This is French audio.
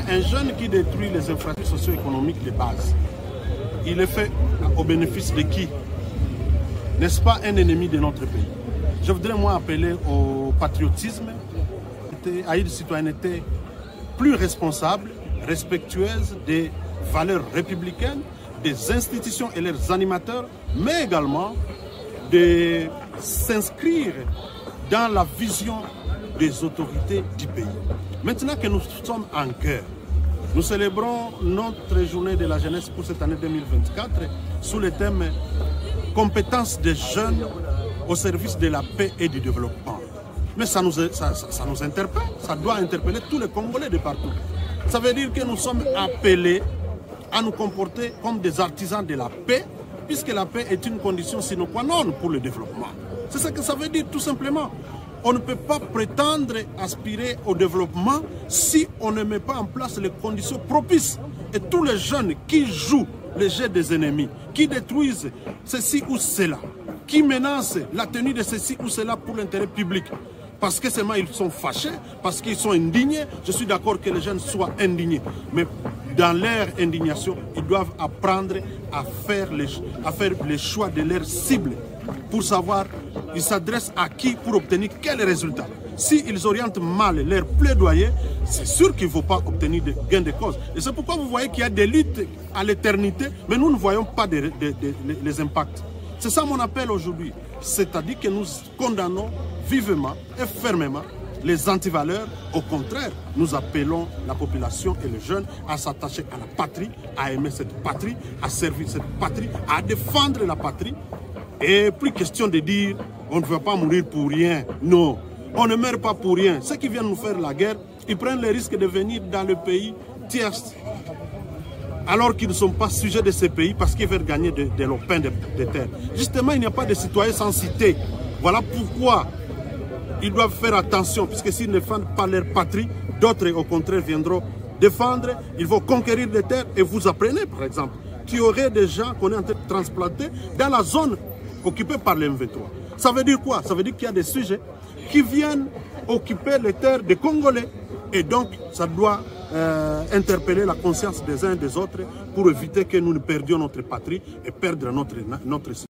qu'un jeune qui détruit les infrastructures socio-économiques de base, il est fait au bénéfice de qui? N'est-ce pas un ennemi de notre pays? Je voudrais moi appeler au patriotisme, à une citoyenneté plus responsable, respectueuse des valeurs républicaines, des institutions et leurs animateurs, mais également de s'inscrire dans la vision des autorités du pays. Maintenant que nous sommes en guerre, nous célébrons notre journée de la jeunesse pour cette année 2024 sous le thème « Compétences des jeunes au service de la paix et du développement ». Mais ça nous interpelle, ça doit interpeller tous les Congolais de partout. Ça veut dire que nous sommes appelés à nous comporter comme des artisans de la paix, puisque la paix est une condition sine qua non pour le développement. C'est ça que ça veut dire tout simplement. On ne peut pas prétendre aspirer au développement si on ne met pas en place les conditions propices. Et tous les jeunes qui jouent les jeux des ennemis, qui détruisent ceci ou cela, qui menacent la tenue de ceci ou cela pour l'intérêt public, parce que seulement ils sont fâchés, parce qu'ils sont indignés, je suis d'accord que les jeunes soient indignés. Mais dans leur indignation, ils doivent apprendre à faire les choix de leur cible pour savoir ils s'adressent à qui pour obtenir quel résultat. S'ils orientent mal leur plaidoyer, c'est sûr qu'il ne faut pas obtenir de gain de cause. Et c'est pourquoi vous voyez qu'il y a des luttes à l'éternité, mais nous ne voyons pas les impacts. C'est ça mon appel aujourd'hui. C'est-à-dire que nous condamnons vivement et fermement les antivaleurs. Au contraire, nous appelons la population et les jeunes à s'attacher à la patrie, à aimer cette patrie, à servir cette patrie, à défendre la patrie. Et plus question de dire on ne veut pas mourir pour rien. Non, on ne meurt pas pour rien. Ceux qui viennent nous faire la guerre, ils prennent le risque de venir dans le pays tiers, alors qu'ils ne sont pas sujets de ces pays parce qu'ils veulent gagner de leur pain de terre. Justement, il n'y a pas de citoyens sans cité. Voilà pourquoi ils doivent faire attention, puisque s'ils ne défendent pas leur patrie, d'autres au contraire viendront défendre, ils vont conquérir des terres. Et vous apprenez par exemple qu'il y aurait des gens qu'on est en train de transplanter dans la zone occupée par les M23. Ça veut dire quoi? Ça veut dire qu'il y a des sujets qui viennent occuper les terres des Congolais. Et donc, ça doit interpeller la conscience des uns et des autres pour éviter que nous ne perdions notre patrie et perdre notre